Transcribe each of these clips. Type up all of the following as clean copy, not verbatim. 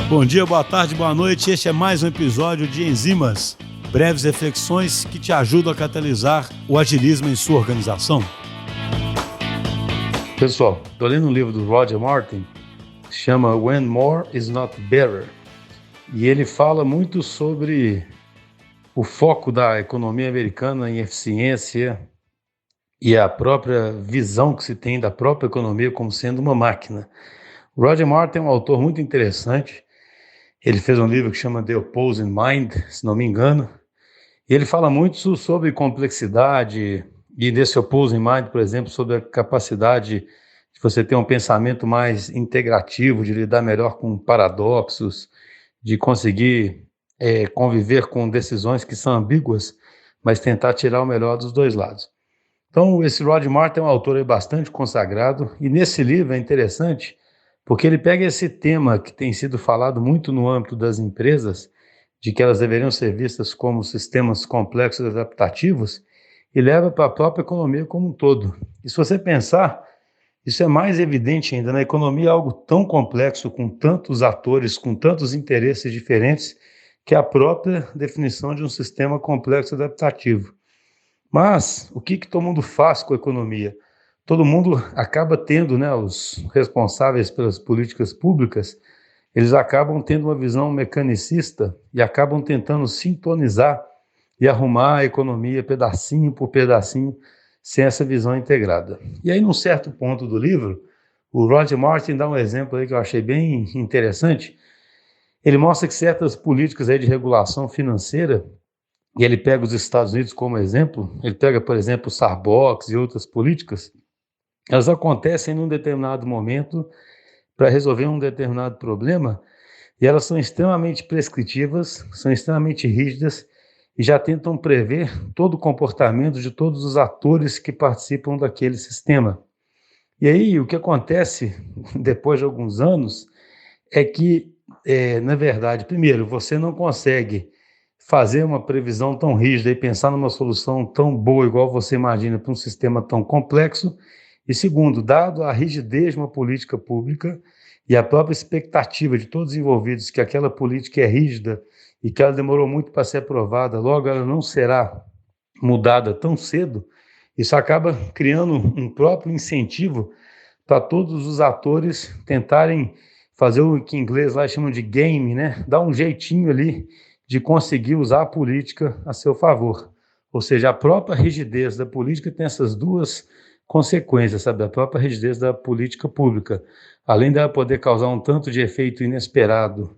Bom dia, boa tarde, boa noite. Este é mais um episódio de Enzimas, breves reflexões que te ajudam a catalisar o agilismo em sua organização. Pessoal, estou lendo um livro do Roger Martin, que se chama When More is Not Better, e ele fala muito sobre o foco da economia americana em eficiência e a própria visão que se tem da própria economia como sendo uma máquina. O Roger Martin é um autor muito interessante. Ele fez um livro que chama The Opposing Mind, se não me engano, e ele fala muito sobre complexidade, e nesse Opposing Mind, por exemplo, sobre a capacidade de você ter um pensamento mais integrativo, de lidar melhor com paradoxos, de conseguir conviver com decisões que são ambíguas, mas tentar tirar o melhor dos dois lados. Então, esse Roger Martin é um autor bastante consagrado, e nesse livro é interessante, porque ele pega esse tema que tem sido falado muito no âmbito das empresas, de que elas deveriam ser vistas como sistemas complexos e adaptativos, e leva para a própria economia como um todo. E se você pensar, isso é mais evidente ainda na economia, algo tão complexo, com tantos atores, com tantos interesses diferentes, que é a própria definição de um sistema complexo e adaptativo. Mas o que todo mundo faz com a economia? Todo mundo acaba tendo, os responsáveis pelas políticas públicas, eles acabam tendo uma visão mecanicista e acabam tentando sintonizar e arrumar a economia pedacinho por pedacinho, sem essa visão integrada. E aí, num certo ponto do livro, o Roger Martin dá um exemplo aí que eu achei bem interessante. Ele mostra que certas políticas aí de regulação financeira, e ele pega os Estados Unidos como exemplo, ele pega, por exemplo, o Sarbox e outras políticas, elas acontecem num determinado momento para resolver um determinado problema e elas são extremamente prescritivas, são extremamente rígidas e já tentam prever todo o comportamento de todos os atores que participam daquele sistema. E aí o que acontece depois de alguns anos é que, na verdade, primeiro, você não consegue fazer uma previsão tão rígida e pensar numa solução tão boa igual você imagina para um sistema tão complexo. E segundo, dado a rigidez de uma política pública e a própria expectativa de todos os envolvidos que aquela política é rígida e que ela demorou muito para ser aprovada, logo ela não será mudada tão cedo, isso acaba criando um próprio incentivo para todos os atores tentarem fazer o que em inglês lá chamam de game, dar um jeitinho ali de conseguir usar a política a seu favor. Ou seja, a própria rigidez da política tem essas duas consequências, a própria rigidez da política pública. Além dela poder causar um tanto de efeito inesperado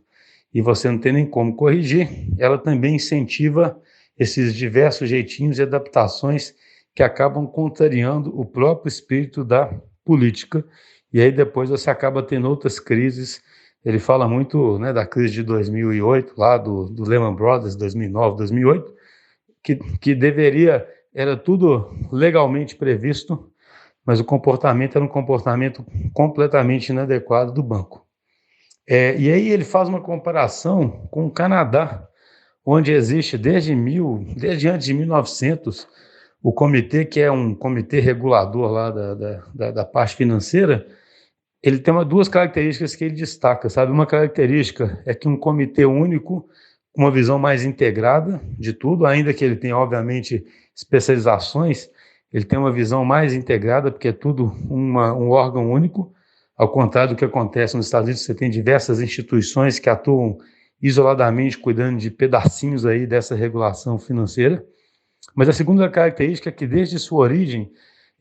e você não ter nem como corrigir, ela também incentiva esses diversos jeitinhos e adaptações que acabam contrariando o próprio espírito da política. E aí depois você acaba tendo outras crises. Ele fala muito da crise de 2008, lá do Lehman Brothers, 2009, 2008, que era tudo legalmente previsto, mas o comportamento era um comportamento completamente inadequado do banco. E aí ele faz uma comparação com o Canadá, onde existe desde antes de 1900, o comitê, que é um comitê regulador lá da parte financeira. Ele tem duas características que ele destaca, sabe? Uma característica é que um comitê único, com uma visão mais integrada de tudo, ainda que ele tenha, obviamente, especializações, ele tem uma visão mais integrada, porque é tudo um órgão único, ao contrário do que acontece nos Estados Unidos, você tem diversas instituições que atuam isoladamente, cuidando de pedacinhos aí dessa regulação financeira. Mas a segunda característica é que, desde sua origem,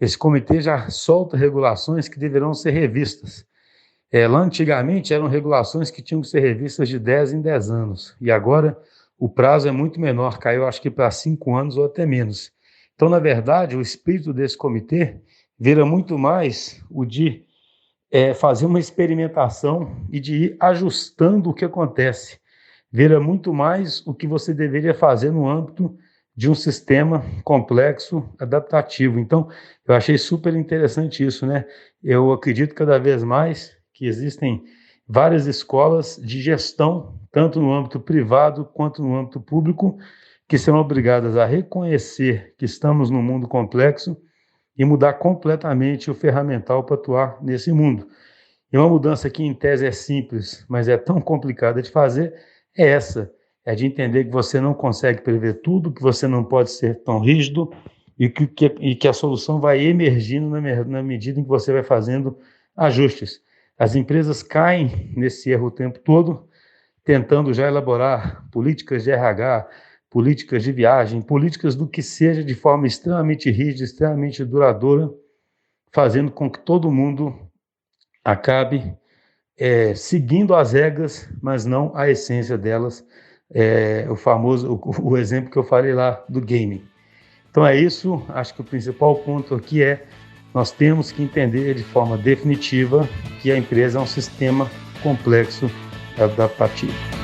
esse comitê já solta regulações que deverão ser revistas. Lá antigamente eram regulações que tinham que ser revistas de 10 em 10 anos, e agora o prazo é muito menor, caiu acho que para 5 anos ou até menos. Então, na verdade, o espírito desse comitê vira muito mais o de fazer uma experimentação e de ir ajustando o que acontece. Vira muito mais o que você deveria fazer no âmbito de um sistema complexo, adaptativo. Então, eu achei super interessante isso, Eu acredito cada vez mais que existem várias escolas de gestão, tanto no âmbito privado quanto no âmbito público, que são obrigadas a reconhecer que estamos num mundo complexo e mudar completamente o ferramental para atuar nesse mundo. E uma mudança que em tese é simples, mas é tão complicada de fazer, é essa. É de entender que você não consegue prever tudo, que você não pode ser tão rígido e que a solução vai emergindo na medida em que você vai fazendo ajustes. As empresas caem nesse erro o tempo todo, tentando já elaborar políticas de RH, políticas de viagem, políticas do que seja de forma extremamente rígida, extremamente duradoura, fazendo com que todo mundo acabe seguindo as regras, mas não a essência delas. O exemplo que eu falei lá do gaming. Então é isso, acho que o principal ponto aqui é nós temos que entender de forma definitiva que a empresa é um sistema complexo adaptativo.